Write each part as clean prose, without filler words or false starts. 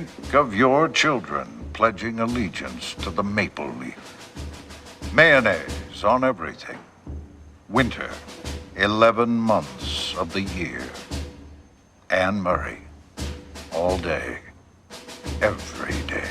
Think of your children pledging allegiance to the maple leaf. Mayonnaise on everything. Winter, 11 months of the year. Anne Murray, all day, every day.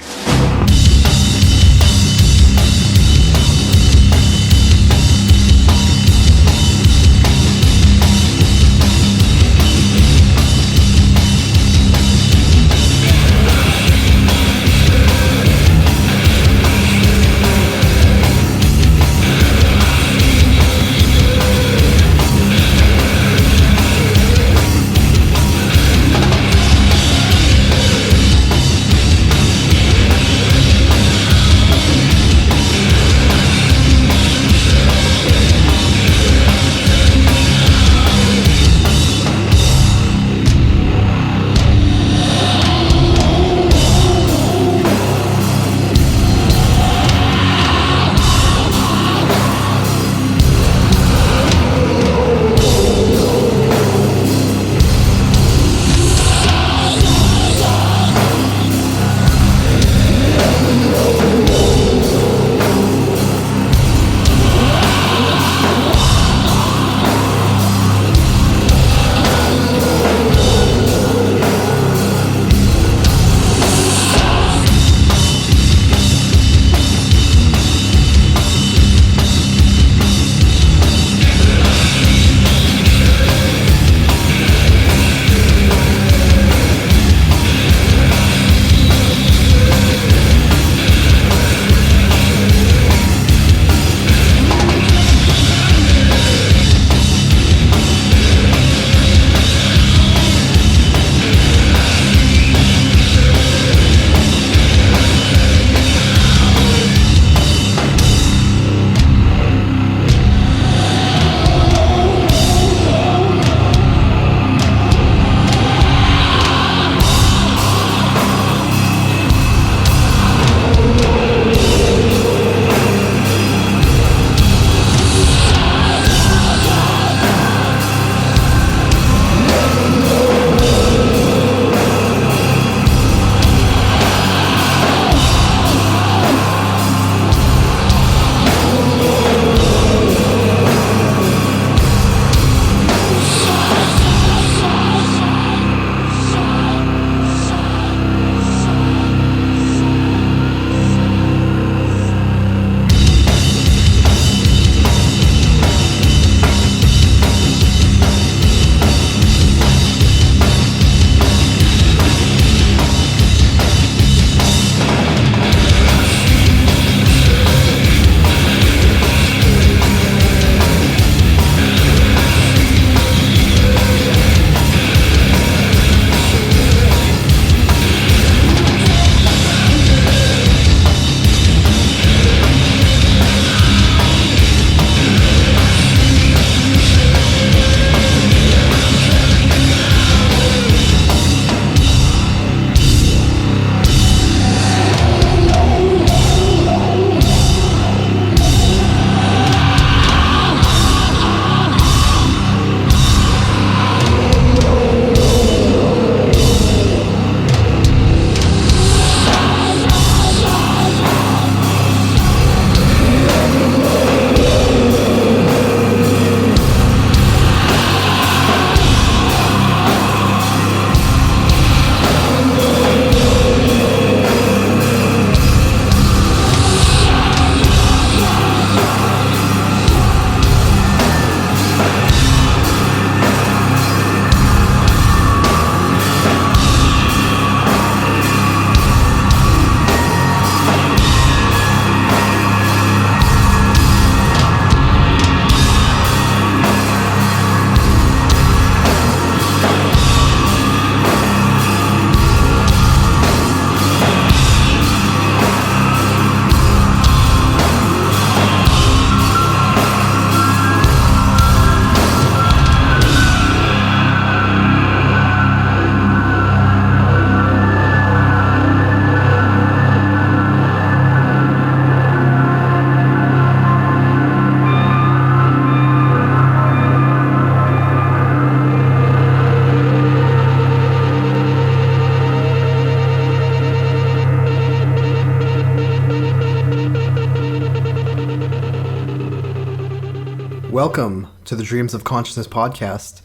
Welcome to the Dreams of Consciousness podcast.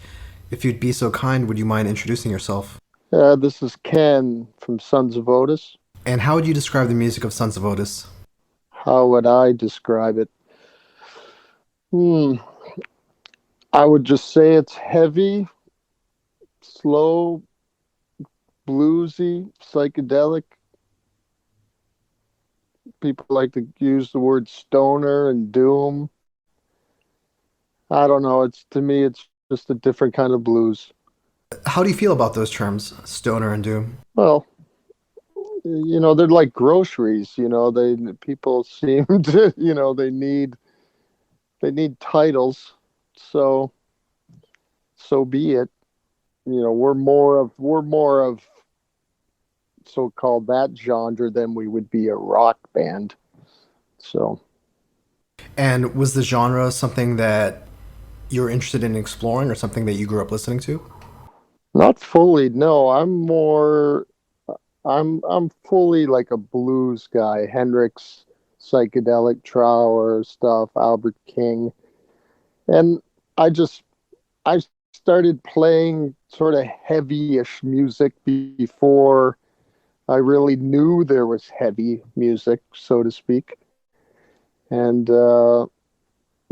If you'd be so kind, would you mind introducing yourself? This is Ken from Sons of Otis. And how would you describe the music of Sons of Otis? How would I describe it? Hmm. I would just say it's heavy, slow, bluesy, psychedelic. People like to use the word stoner and doom. I don't know. It's to me, it's just a different kind of blues. How do you feel about those terms, stoner and doom? Well, they're like groceries. They people seem to, they need titles. So so be it. We're more of so-called that genre than we would be a rock band. So And was the genre something that you were interested in exploring or something that you grew up listening to? not fully, no. I'm fully like a blues guy. Hendrix, psychedelic Trower stuff, Albert King. And I just I started playing sort of heavy-ish music before I really knew there was heavy music, so to speak. And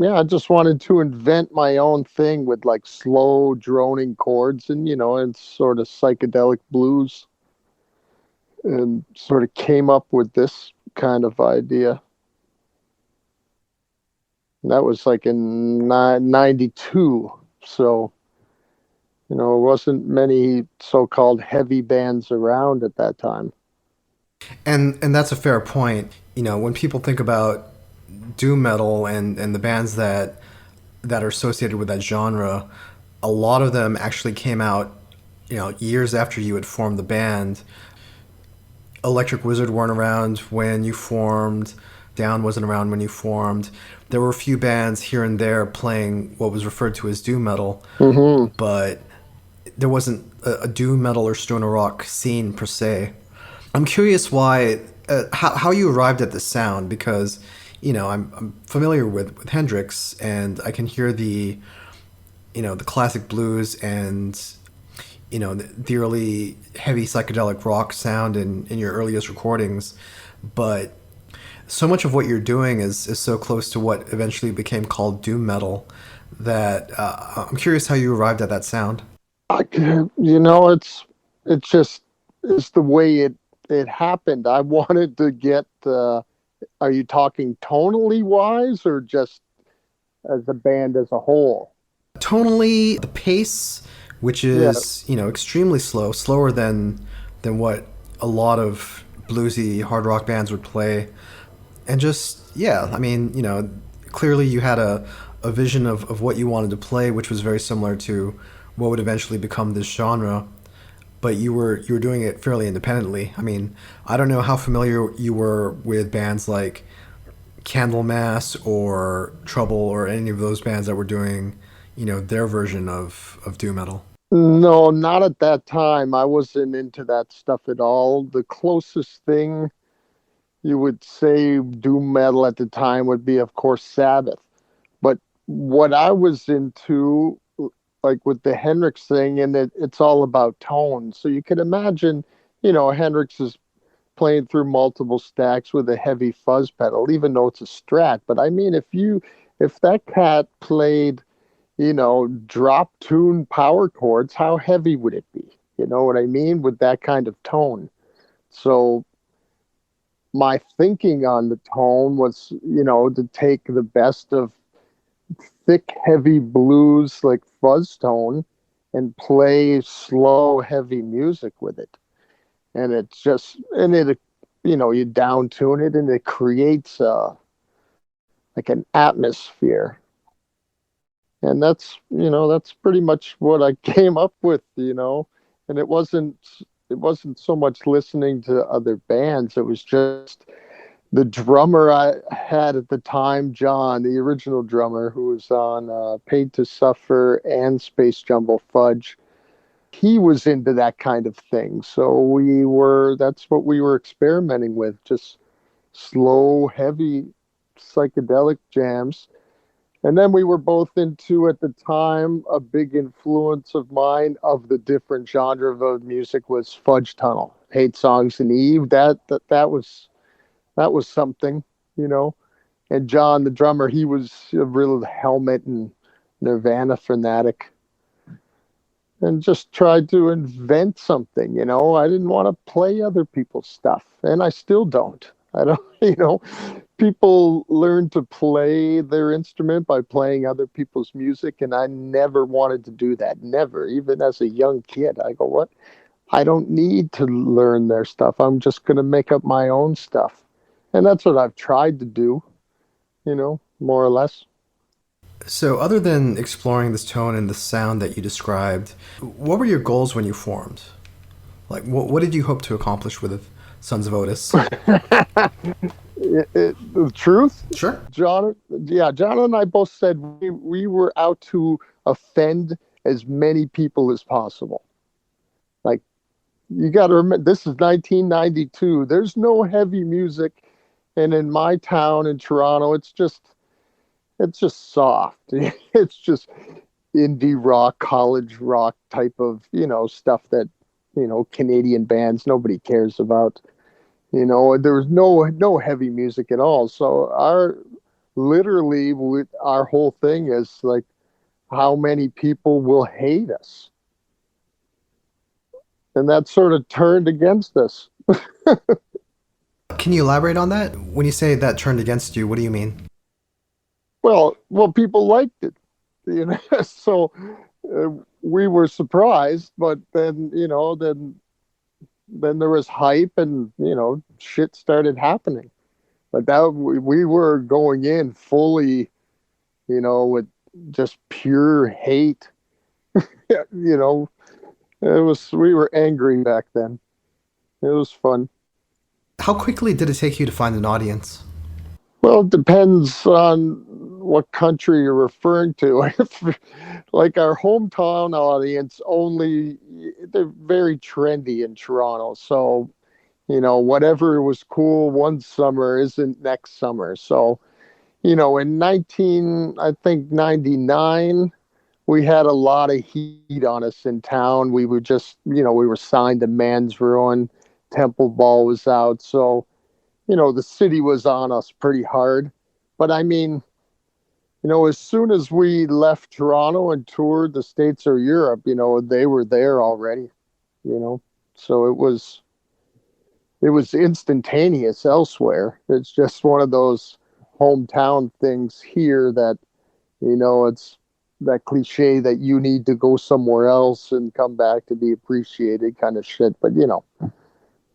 yeah, I just wanted to invent my own thing with like slow droning chords and sort of psychedelic blues, and sort of came up with this kind of idea. And that was like in 92. So, there wasn't many so-called heavy bands around at that time. And that's a fair point. When people think about doom metal and the bands that are associated with that genre, a lot of them actually came out, years after you had formed the band. Electric Wizard weren't around when you formed. Down wasn't around when you formed. There were a few bands here and there playing what was referred to as doom metal, Hmm. but there wasn't a doom metal or stoner rock scene per se. I'm curious how you arrived at this sound, because I'm familiar with Hendrix, and I can hear the classic blues and the early heavy psychedelic rock sound in your earliest recordings, but so much of what you're doing is so close to what eventually became called doom metal that I'm curious how you arrived at that sound. It's the way it happened. I wanted to get. Are you talking tonally wise or just as a band as a whole? Tonally, the pace, which Yeah. is extremely slow, slower than what a lot of bluesy hard rock bands would play, and just yeah, I mean clearly you had a vision of what you wanted to play, which was very similar to what would eventually become this genre. But you were doing it fairly independently. I mean, I don't know how familiar you were with bands like Candlemass or Trouble or any of those bands that were doing, their version of doom metal. No, not at that time. I wasn't into that stuff at all. The closest thing you would say doom metal at the time would be, of course, Sabbath. But what I was into, like with the Hendrix thing, and it's all about tone. So you could imagine, Hendrix is playing through multiple stacks with a heavy fuzz pedal, even though it's a Strat. But I mean, if that cat played, drop tune power chords, how heavy would it be? You know what I mean? With that kind of tone. So my thinking on the tone was, to take the best of thick, heavy blues like fuzz tone and play slow, heavy music with it. And it's just, and it, you down tune it and it creates like an atmosphere. And that's pretty much what I came up with. And it wasn't so much listening to other bands. It was just the drummer I had at the time, John, the original drummer who was on Paid to Suffer and Spacejumbofudge. He was into that kind of thing. So that's what we were experimenting with, just slow, heavy psychedelic jams. And then we were both into, at the time, a big influence of mine of the different genre of music was Fudge Tunnel, Hate Songs and Eve. That was something, you know. And John, the drummer, he was a real Helmet and Nirvana fanatic, and just tried to invent something, you know. I didn't want to play other people's stuff, and I still don't. I don't, you know, people learn to play their instrument by playing other people's music, and I never wanted to do that. Never. Even as a young kid, I go, what? I don't need to learn their stuff. I'm just going to make up my own stuff. And that's what I've tried to do, you know, more or less. So, other than exploring this tone and the sound that you described, what were your goals when you formed? Like, what did you hope to accomplish with Sons of Otis? The truth? Sure. John and I both said we were out to offend as many people as possible. Like, you got to remember, this is 1992. There's no heavy music. And in my town in Toronto, it's just soft. It's just indie rock, college rock type of, you know, stuff that, you know, Canadian bands nobody cares about. You know, there was no heavy music at all. So our whole thing is like, how many people will hate us? And that sort of turned against us. Can you elaborate on that? When you say that turned against you, what do you mean? Well, people liked it, you know. So we were surprised, but then, you know, then there was hype, and, you know, shit started happening. But that we were going in fully, you know, with just pure hate. You know, we were angry back then. It was fun. How quickly did it take you to find an audience? Well, it depends on what country you're referring to. Like our hometown audience, they're very trendy in Toronto. So, you know, whatever was cool one summer isn't next summer. So, you know, in 99, we had a lot of heat on us in town. We were just, you know, we were signed to Man's Ruin. Temple Ball was out. So, you know, the city was on us pretty hard. But I mean, you know, as soon as we left Toronto and toured the States or Europe, you know, they were there already, you know. So it was instantaneous elsewhere. It's just one of those hometown things here that, you know, it's that cliche that you need to go somewhere else and come back to be appreciated kind of shit. But, you know,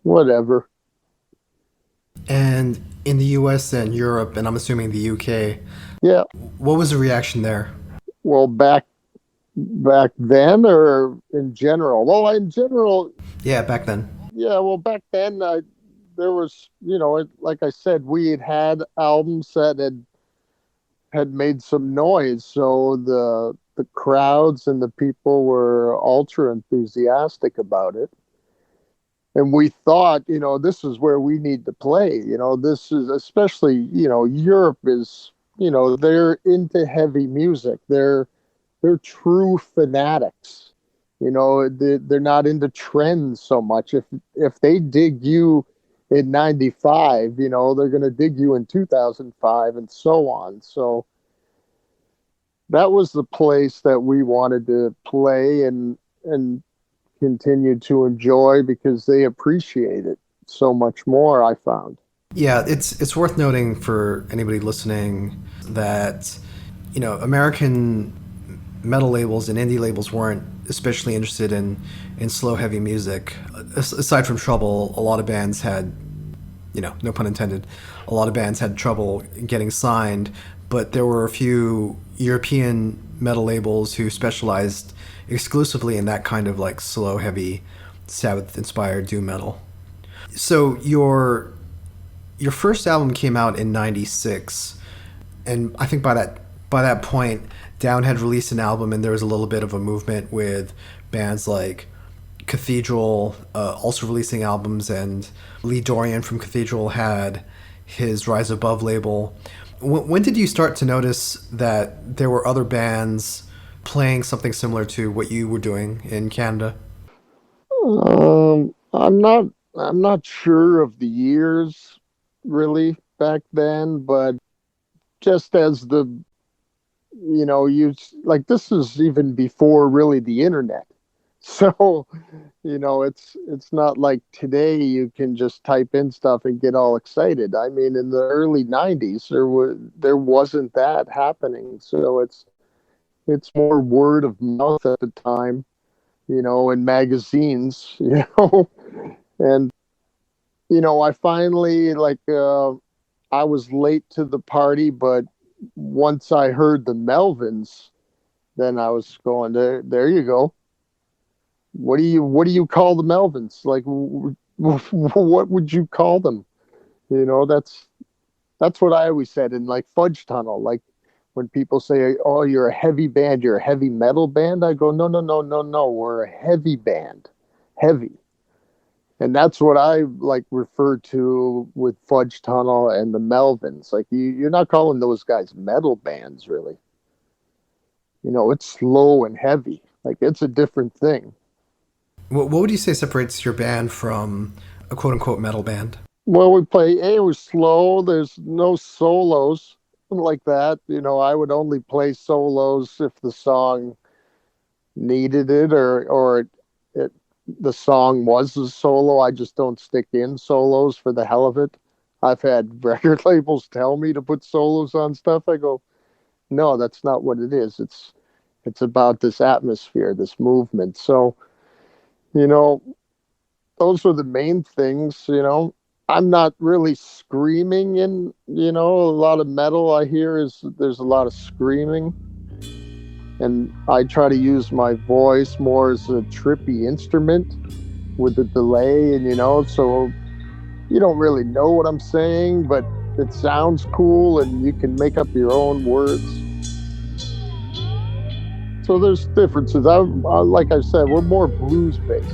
whatever. And in the US and Europe, and I'm assuming the UK, Yeah. what was the reaction there? Well, back then, or in general? Well, in general, Yeah, back then. yeah. Well, back then, there was, you know, like I said, we had albums that had made some noise, so the crowds and the people were ultra enthusiastic about it. And we thought, you know, this is where we need to play. You know, this is especially, you know, Europe is, you know, they're into heavy music. They're true fanatics. You know, they're not into trends so much. If they dig you in 95, you know, they're going to dig you in 2005 and so on. So that was the place that we wanted to play and continue to enjoy, because they appreciate it so much more, I found. Yeah, it's worth noting for anybody listening that, you know, American metal labels and indie labels weren't especially interested in slow, heavy music. Aside from Trouble, a lot of bands had, you know, no pun intended, a lot of bands had trouble getting signed, but there were a few European metal labels who specialized exclusively in that kind of like slow, heavy, Sabbath-inspired doom metal. So your first album came out in '96, and I think by that point, Down had released an album, and there was a little bit of a movement with bands like Cathedral also releasing albums, and Lee Dorian from Cathedral had his Rise Above label. When did you start to notice that there were other bands playing something similar to what you were doing in Canada? I'm not sure of the years really back then, but just as the you like this is even before really the internet. So, it's not like today you can just type in stuff and get all excited. I mean, in the early 90s there wasn't that happening. So it's more word of mouth at the time, in magazines, and I finally I was late to the party, but once I heard the Melvins, then I was going there you go. What do you call the Melvins? Like, what would you call them? That's what I always said in like Fudge Tunnel. Like when people say, "Oh, you're a heavy band, you're a heavy metal band," I go, "No, no, no, no, no. We're a heavy band, heavy." And that's what I like refer to with Fudge Tunnel and the Melvins. Like you're not calling those guys metal bands, really. It's slow and heavy. Like it's a different thing. What would you say separates your band from a quote unquote metal band? Well, we play. We're slow. There's no solos like that. I would only play solos if the song needed it, or the song was a solo. I just don't stick in solos for the hell of it. I've had record labels tell me to put solos on stuff. I go, no, that's not what it is. It's about this atmosphere, this movement. So, those are the main things. I'm not really screaming in, a lot of metal I hear there's a lot of screaming. And I try to use my voice more as a trippy instrument with the delay, and so you don't really know what I'm saying, but it sounds cool and you can make up your own words. So there's differences. Like I said, we're more blues based.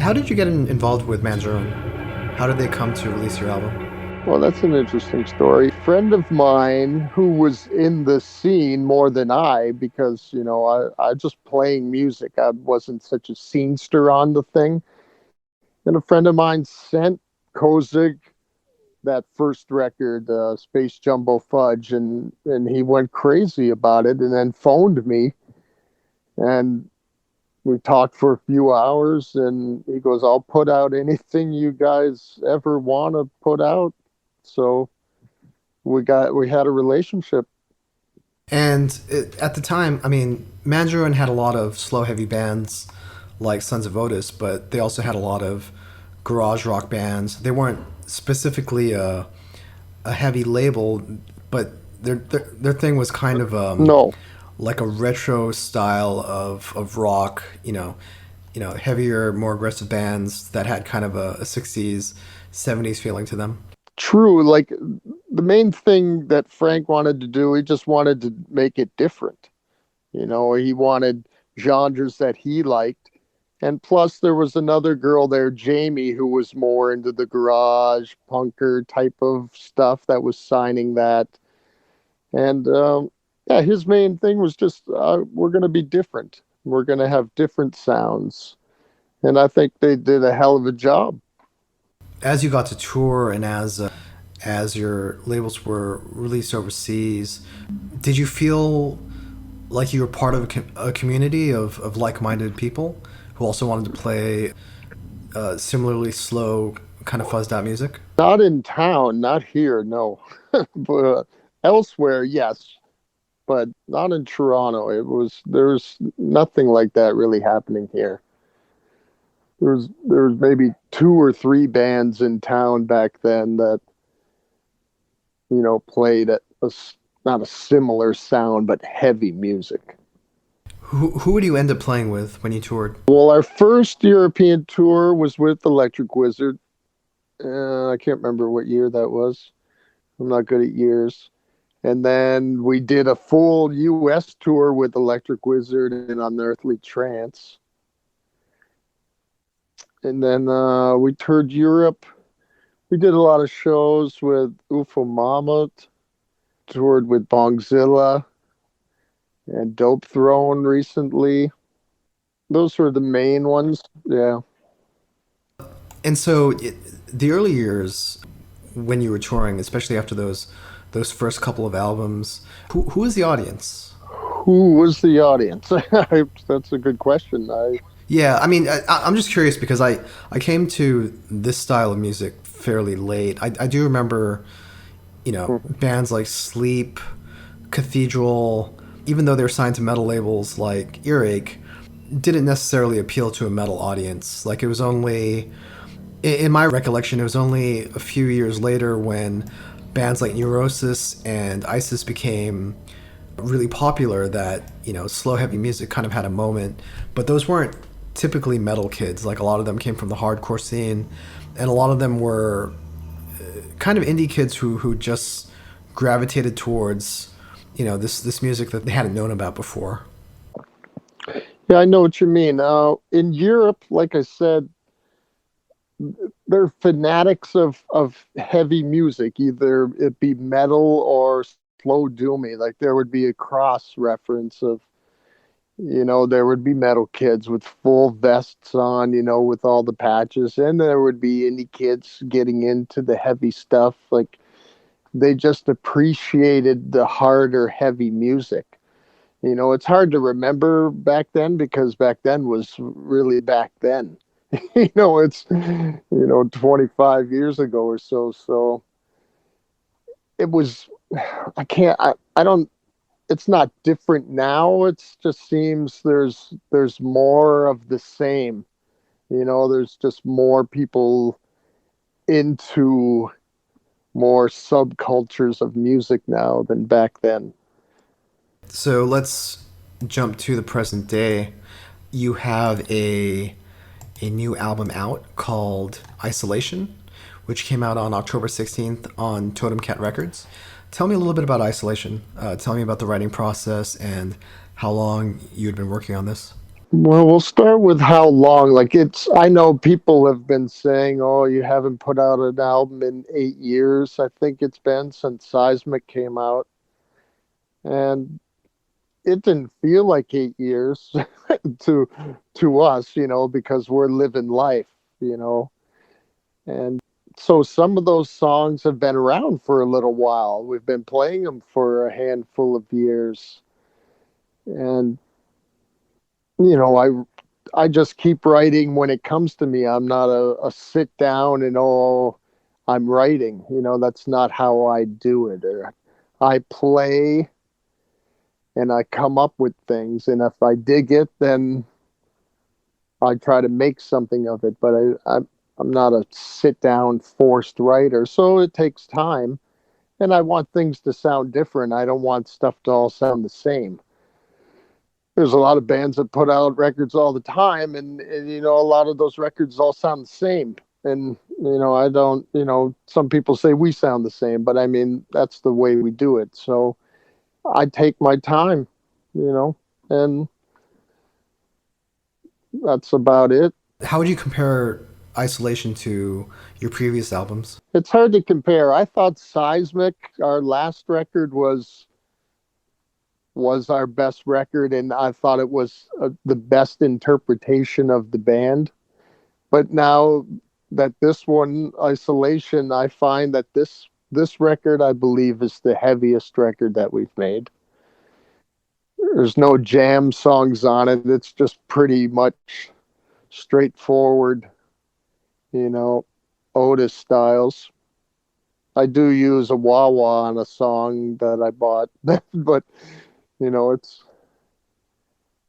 How did you get involved with Mandarin? How did they come to release your album? Well, that's an interesting story. A friend of mine who was in the scene more than I, because, I just playing music. I wasn't such a scenester on the thing. And a friend of mine sent Kozig that first record, Spacejumbofudge, and he went crazy about it and then phoned me. And we talked for a few hours, and he goes, I'll put out anything you guys ever want to put out. So we had a relationship. And at the time, I mean, Mandarin had a lot of slow, heavy bands like Sons of Otis, but they also had a lot of garage rock bands. They weren't specifically a heavy label, but their thing was kind of No. like a retro style of rock, heavier, more aggressive bands that had kind of a 60s, 70s feeling to them. True. Like the main thing that Frank wanted to do, he just wanted to make it different. He wanted genres that he liked. And plus, there was another girl there, Jamie, who was more into the garage punker type of stuff that was signing that. And his main thing was just, we're going to be different. We're going to have different sounds. And I think they did a hell of a job. As you got to tour and as your labels were released overseas, did you feel like you were part of a community of like-minded people who also wanted to play similarly slow, kind of fuzzed out music? Not in town, not here, no. But elsewhere, yes. But not in Toronto. There's nothing like that really happening here. There was maybe 2 or 3 bands in town back then that, played at not a similar sound, but heavy music. Who would you end up playing with when you toured? Well, our first European tour was with Electric Wizard. I can't remember what year that was. I'm not good at years. And then we did a full U.S. tour with Electric Wizard and Unearthly Trance. And then we toured Europe. We did a lot of shows with UFO Mammoth, toured with Bongzilla and Dope Throne recently. Those were the main ones, yeah. And so the early years when you were touring, especially after those first couple of albums, who was the audience? Who was the audience? That's a good question. Yeah, I mean, I'm just curious because I came to this style of music fairly late. I do remember, bands like Sleep, Cathedral, even though they're signed to metal labels like Earache, didn't necessarily appeal to a metal audience. Like, it was only, in my recollection, it was only a few years later when bands like Neurosis and Isis became really popular that, slow, heavy music kind of had a moment. But those weren't typically metal kids. Like, a lot of them came from the hardcore scene, and a lot of them were kind of indie kids who just gravitated towards, this music that they hadn't known about before. Yeah, I know what you mean. In Europe, like I said, they're fanatics of heavy music, either it be metal or slow doomy. Like, there would be a cross reference of, there would be metal kids with full vests on, with all the patches, and there would be indie kids getting into the heavy stuff. Like, they just appreciated the harder, heavy music. It's hard to remember back then because back then was really back then. It's 25 years ago or so. So it was. I don't. It's not different now. It just seems there's more of the same. There's just more people into more subcultures of music now than back then. So let's jump to the present day. You have a new album out called Isolation, which came out on October 16th on Totem Cat Records. Tell me a little bit about Isolation. Tell me about the writing process and how long you had been working on this. Well, we'll start with how long. Like I know people have been saying, "Oh, you haven't put out an album in 8 years." I think it's been since Seismic came out, and it didn't feel like 8 years to us, because we're living life, you know. And so some of those songs have been around for a little while. We've been playing them for a handful of years, and I just keep writing when it comes to me. I'm not a sit down and I'm writing. That's not how I do it. Or I play and I come up with things, and if I dig it, then I try to make something of it. But I'm not a sit down forced writer, so it takes time, and I want things to sound different. I don't want stuff to all sound the same. There's a lot of bands that put out records all the time, and a lot of those records all sound the same. And I don't. Some people say we sound the same, but I mean that's the way we do it. So I take my time, and that's about it. How would you compare Isolation to your previous albums? It's hard to compare. I thought Seismic, our last record, was our best record, and I thought it was the best interpretation of the band. But now that this one, Isolation, I find that this record, I believe, is the heaviest record that we've made. There's no jam songs on it. It's just pretty much straightforward, Otis styles. I do use a wah-wah on a song that I bought, but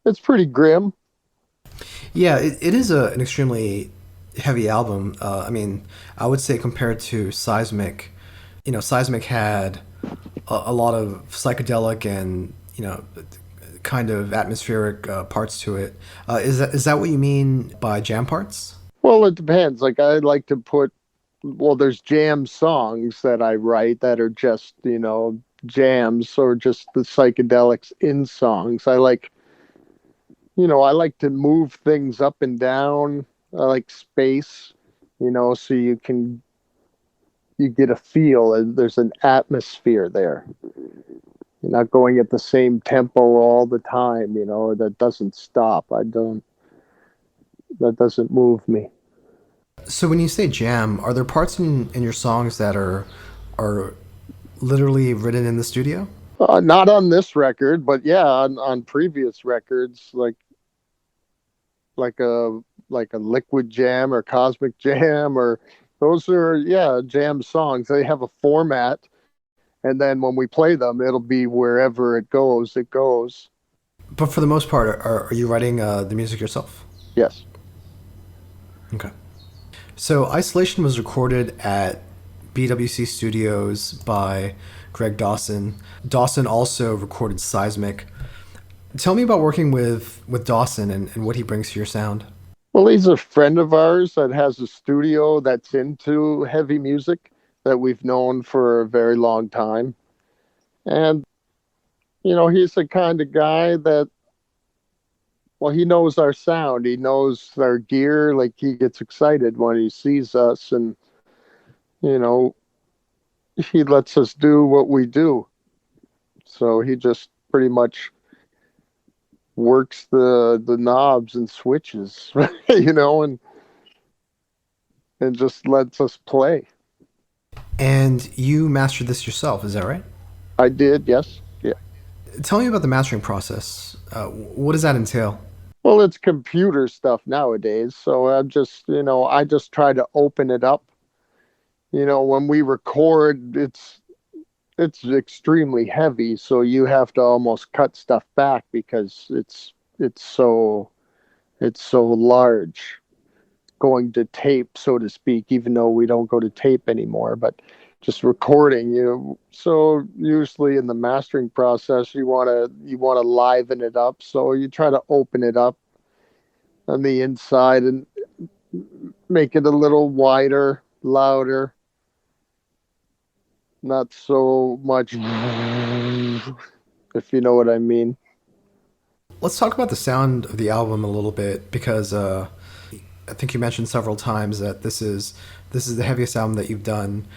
it's pretty grim. Yeah, it is an extremely heavy album. I mean, I would say compared to Seismic, Seismic had a lot of psychedelic and kind of atmospheric parts to it. Is that what you mean by jam parts? Well, it depends. Like I like to there's jam songs that I write that are just, jams or just the psychedelics in songs. I like to move things up and down. I like space, so you get a feel and there's an atmosphere there. You're not going at the same tempo all the time, that doesn't stop. That doesn't move me. So when you say jam, are there parts in your songs that are literally written in the studio? Not on this record, but yeah, on previous records, like a liquid jam or cosmic jam, or those are, yeah, jam songs. They have a format, and then when we play them, it'll be wherever it goes. But for the most part, are you writing the music yourself? Yes. Okay. So Isolation was recorded at BWC Studios by Greg Dawson. Dawson also recorded Seismic. Tell me about working with Dawson and what he brings to your sound. Well, he's a friend of ours that has a studio that's into heavy music that we've known for a very long time. And, he's the kind of guy that, well, he knows our sound. He knows our gear. Like, he gets excited when he sees us, and, he lets us do what we do. So he just pretty much works the knobs and switches, and just lets us play. And you mastered this yourself, is that right? I did, yes. Yeah. Tell me about the mastering process. What does that entail? Well, it's computer stuff nowadays, so I just try to open it up. When we record, it's extremely heavy, so you have to almost cut stuff back because it's so large, going to tape, so to speak, even though we don't go to tape anymore, but just recording, so usually in the mastering process you want to liven it up, so you try to open it up on the inside and make it a little wider, louder, not so much, if you know what I mean. Let's talk about the sound of the album a little bit, because I think you mentioned several times that this is the heaviest album that you've done.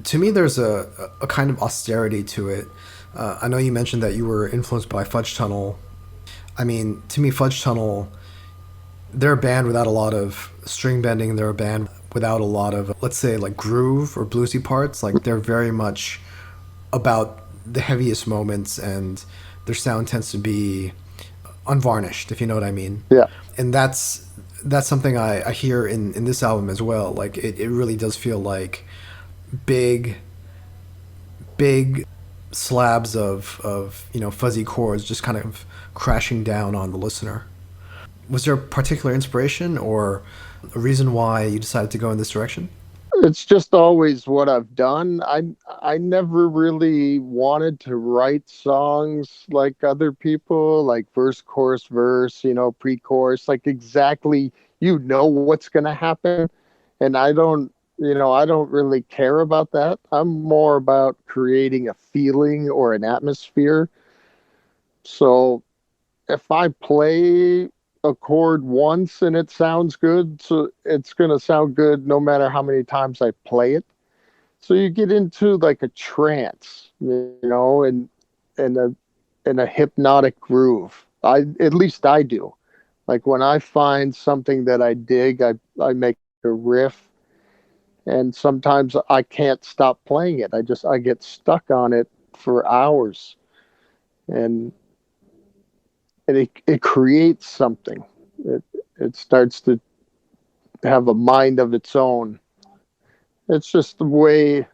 To me, there's a kind of austerity to it. I know you mentioned that you were influenced by Fudge Tunnel. I mean, to me, Fudge Tunnel, they're a band without a lot of string bending. They're a band without a lot of, let's say, like groove or bluesy parts. Like, they're very much about the heaviest moments, and their sound tends to be unvarnished, if you know what I mean. Yeah. And that's something I hear in this album as well. Like, it really does feel like big slabs of fuzzy chords just kind of crashing down on the listener. Was there a particular inspiration or a reason why you decided to go in this direction? It's just always what I've done. I never really wanted to write songs like other people, like verse, chorus, verse, pre-chorus, like exactly, what's going to happen. And I don't really care about that. I'm more about creating a feeling or an atmosphere. So if I play a chord once and it sounds good, so it's going to sound good no matter how many times I play it. So you get into like a trance, and a hypnotic groove. At least I do. Like when I find something that I dig, I make a riff, and sometimes I can't stop playing it. I get stuck on it for hours, and it creates something. It starts to have a mind of its own. It's just the way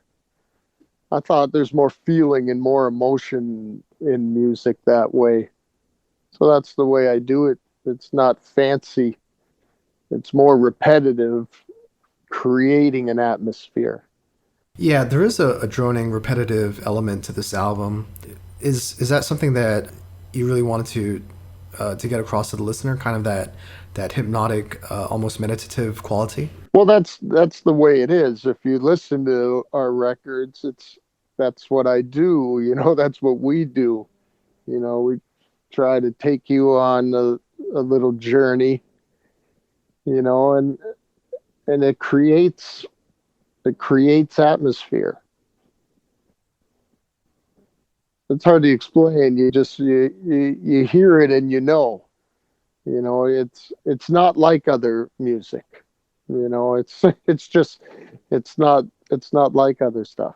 I thought. There's more feeling and more emotion in music that way. So that's the way I do it. It's not fancy. It's more repetitive, creating an atmosphere. Yeah, there is a droning, repetitive element to this album. Is that something that you really wanted to get across to the listener, kind of that hypnotic, almost meditative quality? Well, that's the way it is. If you listen to our records, that's what I do. That's what we do. We try to take you on a little journey. And it creates atmosphere. It's hard to explain. You hear it and it's not like other music. It's not like other stuff.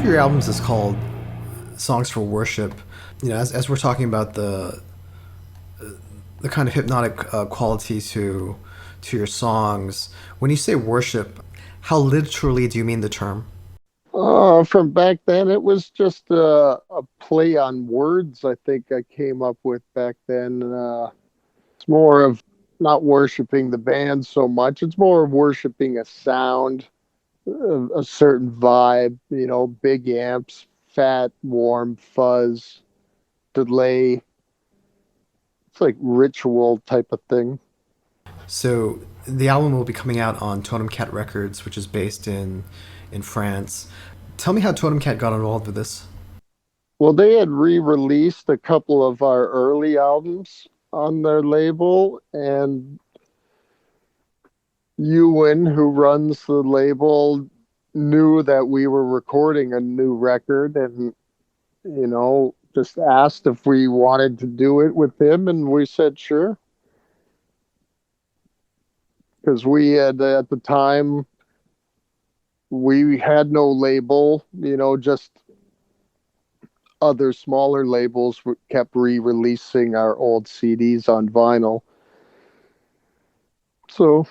your albums is called Songs for Worship. You know, as we're talking about the kind of hypnotic quality to your songs, when you say worship, how literally do you mean the term? From back then, it was just a play on words. I think I came up with back then. It's more of not worshiping the band so much. It's more of worshiping a sound, a certain vibe. You know, big amps, fat, warm fuzz, delay. It's like ritual type of thing. So the album will be coming out on Totem Cat Records, which is based in France. Tell me how Totem Cat got involved with this. Well, they had re-released a couple of our early albums on their label, and Ewan, who runs the label, knew that we were recording a new record, and just asked if we wanted to do it with him, and we said sure, because we had at the time we had no label, just other smaller labels kept re-releasing our old CDs on vinyl. So,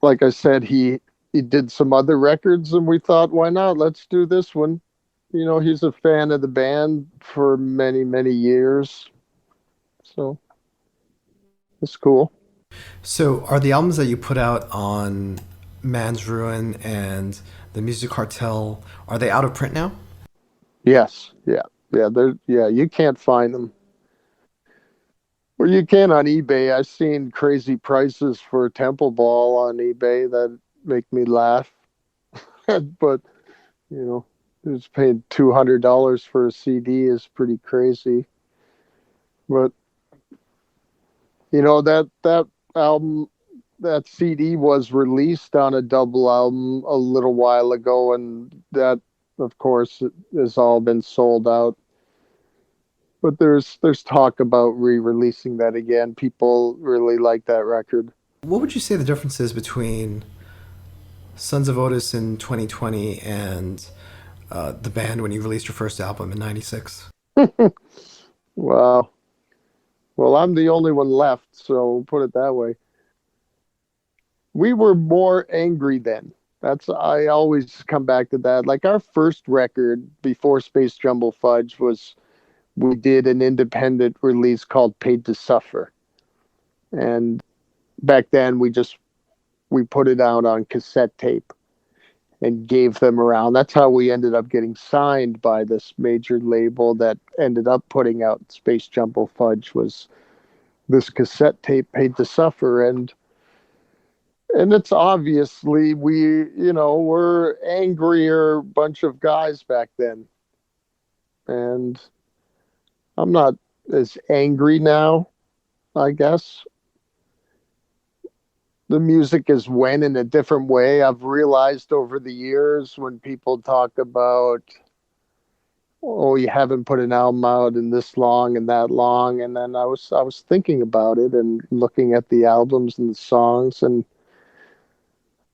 like I said, he did some other records, and we thought, why not? Let's do this one. He's a fan of the band for many, many years. So, it's cool. So are the albums that you put out on Man's Ruin and the Music Cartel, are they out of print now? Yes. Yeah. You can't find them. Well, you can on eBay. I've seen crazy prices for Temple Ball on eBay that make me laugh. But, just paying $200 for a CD is pretty crazy. But, that album, that CD was released on a double album a little while ago, and that, of course, has all been sold out. But there's talk about re-releasing that again. People really like that record. What would you say the difference is between Sons of Otis in 2020 and the band when you released your first album in '96? Wow. Well, I'm the only one left, so put it that way. We were more angry then. I always come back to that. Like our first record before Spacejumbofudge we did an independent release called Paid to Suffer. And back then we put it out on cassette tape and gave them around. That's how we ended up getting signed by this major label that ended up putting out Spacejumbofudge, was this cassette tape, Paid to Suffer. And it's obviously we're angrier bunch of guys back then. And I'm not as angry now, I guess. The music has went in a different way. I've realized over the years when people talk about, oh, you haven't put an album out in this long and that long, and then I was thinking about it and looking at the albums and the songs, and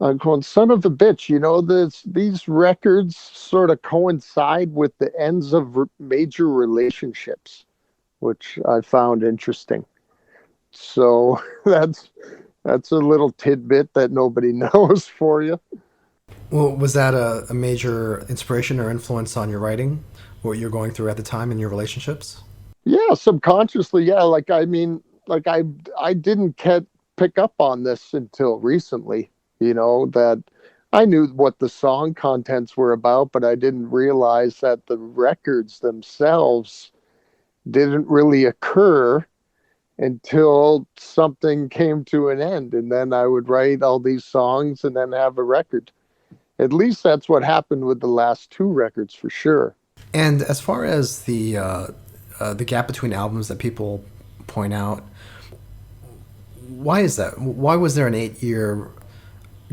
I'm going, son of a bitch, these records sort of coincide with the ends of major relationships, which I found interesting. So that's a little tidbit that nobody knows for you. Well, was that a major inspiration or influence on your writing, what you're going through at the time in your relationships? Yeah, subconsciously, yeah. I didn't pick up on this until recently, that I knew what the song contents were about, but I didn't realize that the records themselves didn't really occur until something came to an end. And then I would write all these songs and then have a record. At least that's what happened with the last two records for sure. And as far as the gap between albums that people point out, why is that? Why was there an 8-year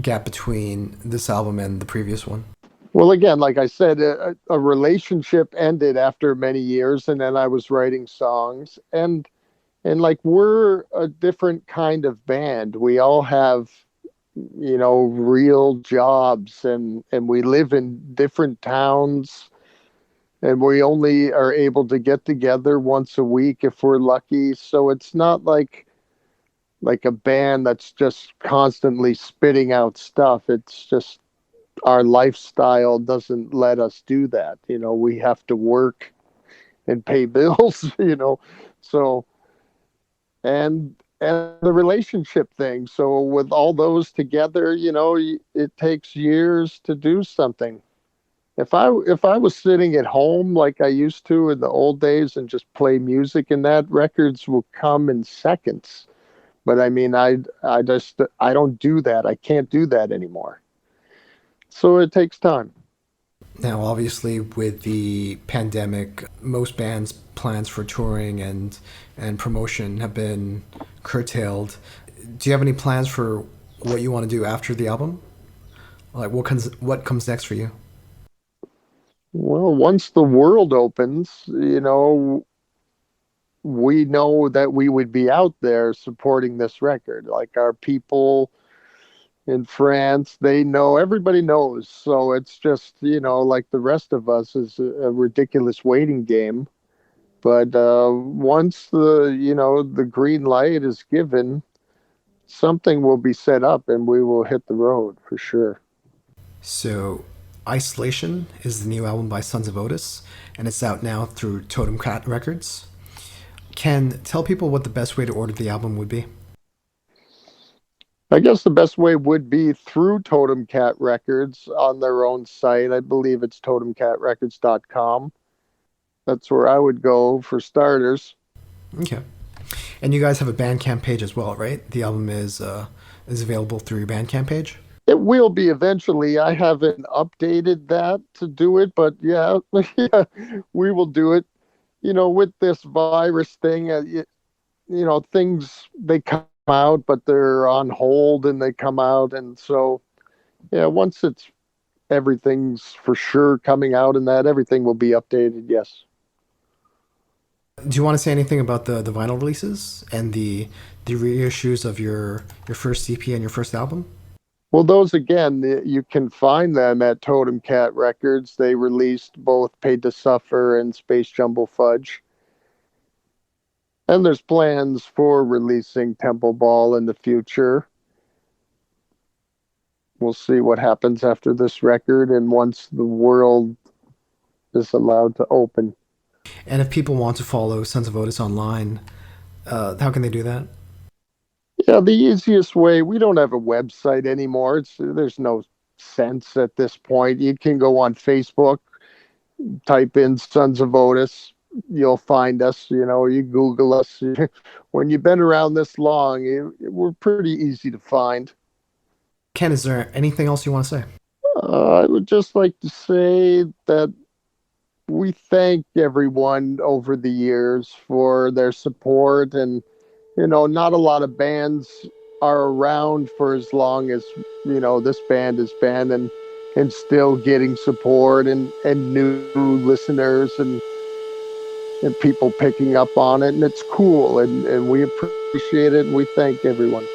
gap between this album and the previous one? Well, again, like I said, a relationship ended after many years, and then I was writing songs, and like we're a different kind of band. We all have, real jobs, and we live in different towns. and we only are able to get together once a week if we're lucky. So it's not like a band that's just constantly spitting out stuff. It's just our lifestyle doesn't let us do that. We have to work and pay bills, So and the relationship thing. So with all those together, it takes years to do something. If I was sitting at home like I used to in the old days and just play music and that, records will come in seconds. But I mean, I don't do that. I can't do that anymore. So it takes time. Now, obviously, with the pandemic, most bands' plans for touring and promotion have been curtailed. Do you have any plans for what you want to do after the album? Like, what comes next for you? Well, once the world opens, we know that we would be out there supporting this record. Like our people in France, they know, everybody knows. So it's just, like the rest of us is a ridiculous waiting game. But once the green light is given, something will be set up and we will hit the road for sure. So, Isolation is the new album by Sons of Otis, and it's out now through Totem Cat Records. Ken, tell people what the best way to order the album would be. I guess the best way would be through Totem Cat Records on their own site. I believe it's totemcatrecords.com. That's where I would go for starters. Okay. And you guys have a Bandcamp page as well, right? The album is available through your Bandcamp page? It will be eventually. I haven't updated that to do it, but yeah, yeah, we will do it. With this virus thing, things, they come out, but they're on hold and they come out. And so, yeah, once everything's for sure coming out and that, everything will be updated. Yes. Do you want to say anything about the vinyl releases and the reissues of your first CP and your first album? Well, those again, you can find them at Totem Cat Records. They released both Paid to Suffer and Spacejumbofudge. And there's plans for releasing Temple Ball in the future. We'll see what happens after this record and once the world is allowed to open. And if people want to follow Sons of Otis online, how can they do that? Yeah, the easiest way, we don't have a website anymore. There's no sense at this point. You can go on Facebook, type in Sons of Otis. You'll find us, you Google us. When you've been around this long, we're pretty easy to find. Ken, is there anything else you want to say? I would just like to say that we thank everyone over the years for their support, and not a lot of bands are around for as long as this band has been, and still getting support and new listeners and people picking up on it, and it's cool, and we appreciate it, and we thank everyone.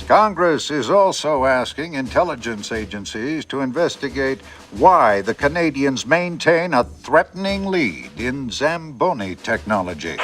Congress is also asking intelligence agencies to investigate why the Canadians maintain a threatening lead in Zamboni technology.